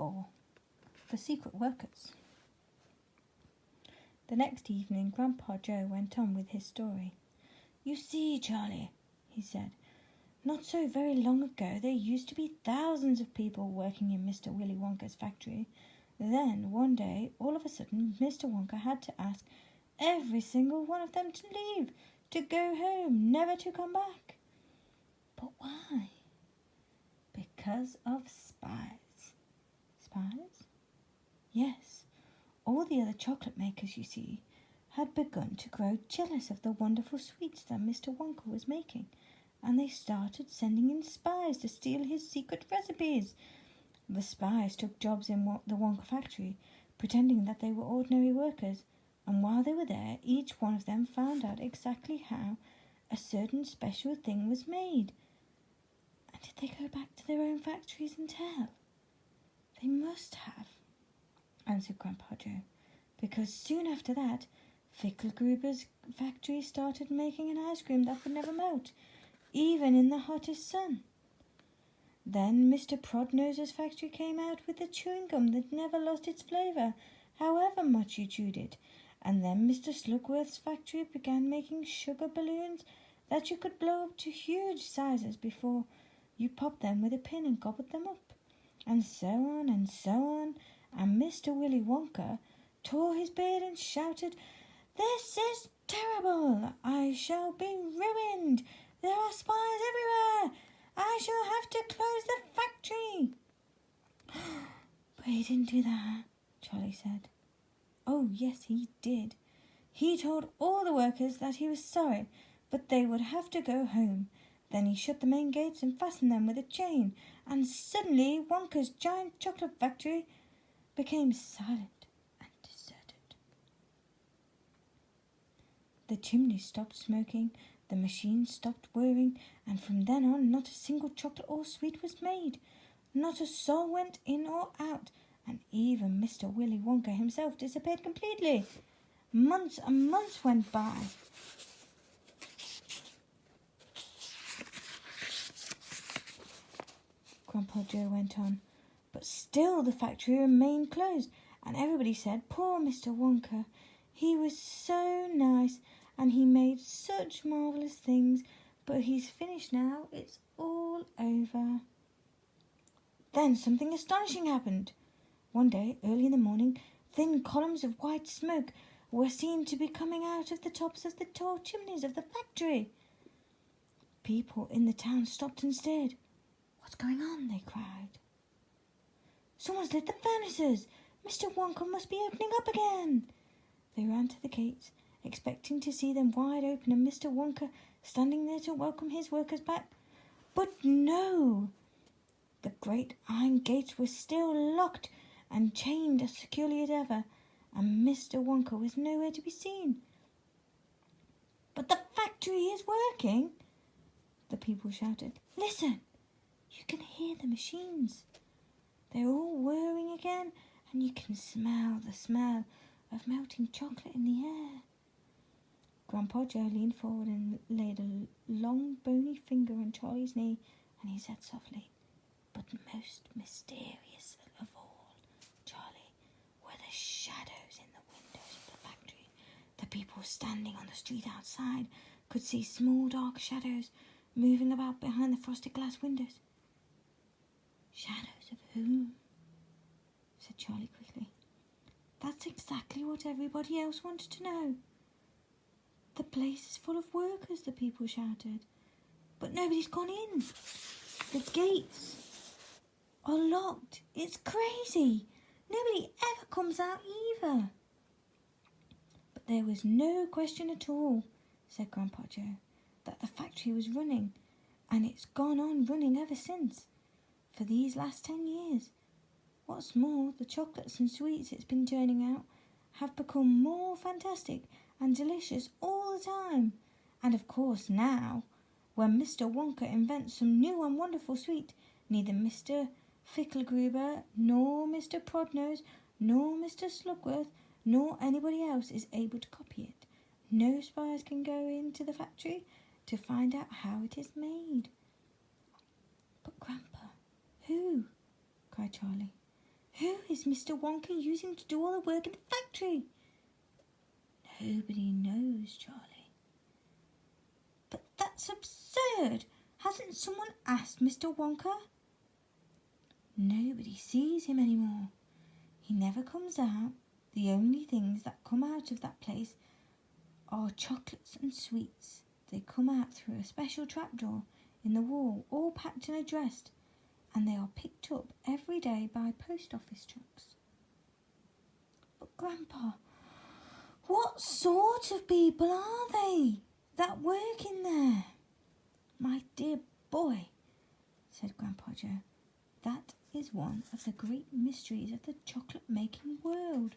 4. The Secret Workers. The next evening, Grandpa Joe went on with his story. "You see, Charlie," he said, "not so very long ago there used to be thousands of people working in Mr. Willy Wonka's factory. Then, one day, all of a sudden, Mr. Wonka had to ask every single one of them to leave, to go home, never to come back." "But why?" "Because of spies." "Spies?" "Yes. All the other chocolate makers, you see, had begun to grow jealous of the wonderful sweets that Mr. Wonka was making, and they started sending in spies to steal his secret recipes. The spies took jobs in the Wonka factory, pretending that they were ordinary workers, and while they were there, each one of them found out exactly how a certain special thing was made." "And did they go back to their own factories and tell?" "They must have," answered Grandpa Joe, "because soon after that, Fickelgruber's factory started making an ice cream that would never melt, even in the hottest sun. Then Mr. Prodnose's factory came out with the chewing gum that never lost its flavour, however much you chewed it. And then Mr. Slugworth's factory began making sugar balloons that you could blow up to huge sizes before you popped them with a pin and gobbled them up. And so on and so on. And Mr. Willy Wonka tore his beard and shouted, 'This is terrible! I shall be ruined! There are spies everywhere! I shall have to close the factory!'" "But he didn't do that," Charlie said. "Oh, yes, he did. He told all the workers that he was sorry, but they would have to go home. Then he shut the main gates and fastened them with a chain, and suddenly Wonka's giant chocolate factory became silent and deserted. The chimney stopped smoking, the machines stopped whirring, and from then on not a single chocolate or sweet was made. Not a soul went in or out, and even Mr. Willy Wonka himself disappeared completely. Months and months went by. Grandpa Joe went on, but still the factory remained closed, and everybody said, "Poor Mr. Wonka, he was so nice, and he made such marvellous things, but he's finished now, it's all over." Then something astonishing happened. One day, early in the morning, thin columns of white smoke were seen to be coming out of the tops of the tall chimneys of the factory. People in the town stopped and stared. "What's going on?" they cried. "Someone's lit the furnaces! Mr. Wonka must be opening up again!" They ran to the gates, expecting to see them wide open and Mr. Wonka standing there to welcome his workers back. But no! The great iron gates were still locked and chained as securely as ever, and Mr. Wonka was nowhere to be seen. "But the factory is working!" the people shouted. "Listen! You can hear the machines. They're all whirring again, and you can smell the smell of melting chocolate in the air." Grandpa Joe leaned forward and laid a long bony finger on Charlie's knee, and he said softly, "But most mysterious of all, Charlie, were the shadows in the windows of the factory. The people standing on the street outside could see small dark shadows moving about behind the frosted glass windows." "Shadows of whom?" said Charlie quickly. "That's exactly what everybody else wanted to know." "The place is full of workers," the people shouted, "but nobody's gone in. The gates are locked. It's crazy. Nobody ever comes out either." "But there was no question at all," said Grandpa Joe, "that the factory was running, and it's gone on running ever since, for these last 10 years. What's more, the chocolates and sweets it's been turning out have become more fantastic and delicious all the time. And of course now, when Mr. Wonka invents some new and wonderful sweet, neither Mr. Fickelgruber, nor Mr. Prodnose, nor Mr. Slugworth, nor anybody else is able to copy it. No spies can go into the factory to find out how it is made." "But Grandpa, who?" cried Charlie. Who is Mr. Wonka using to do all the work in the factory? Nobody knows, Charlie. But that's absurd. Hasn't someone asked Mr. Wonka? Nobody sees him anymore. He never comes out. The only things that come out of that place are chocolates and sweets. They come out through a special trapdoor in the wall, all packed and addressed, and they are picked up every day by post office trucks. But Grandpa, what sort of people are they that work in there? My dear boy, said Grandpa Joe, that is one of the great mysteries of the chocolate-making world.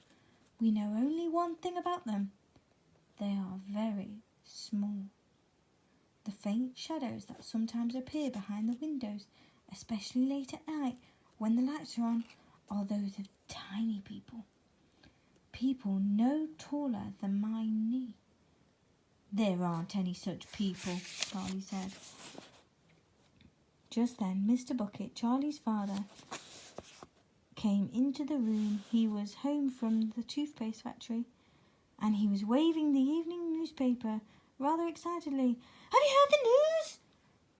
We know only one thing about them. They are very small. The faint shadows that sometimes appear behind the windows, especially late at night when the lights are on, are those of tiny people. People no taller than my knee. There aren't any such people, Charlie said. Just then Mr. Bucket, Charlie's father, came into the room. He was home from the toothpaste factory, and he was waving the evening newspaper rather excitedly. Have you heard the news?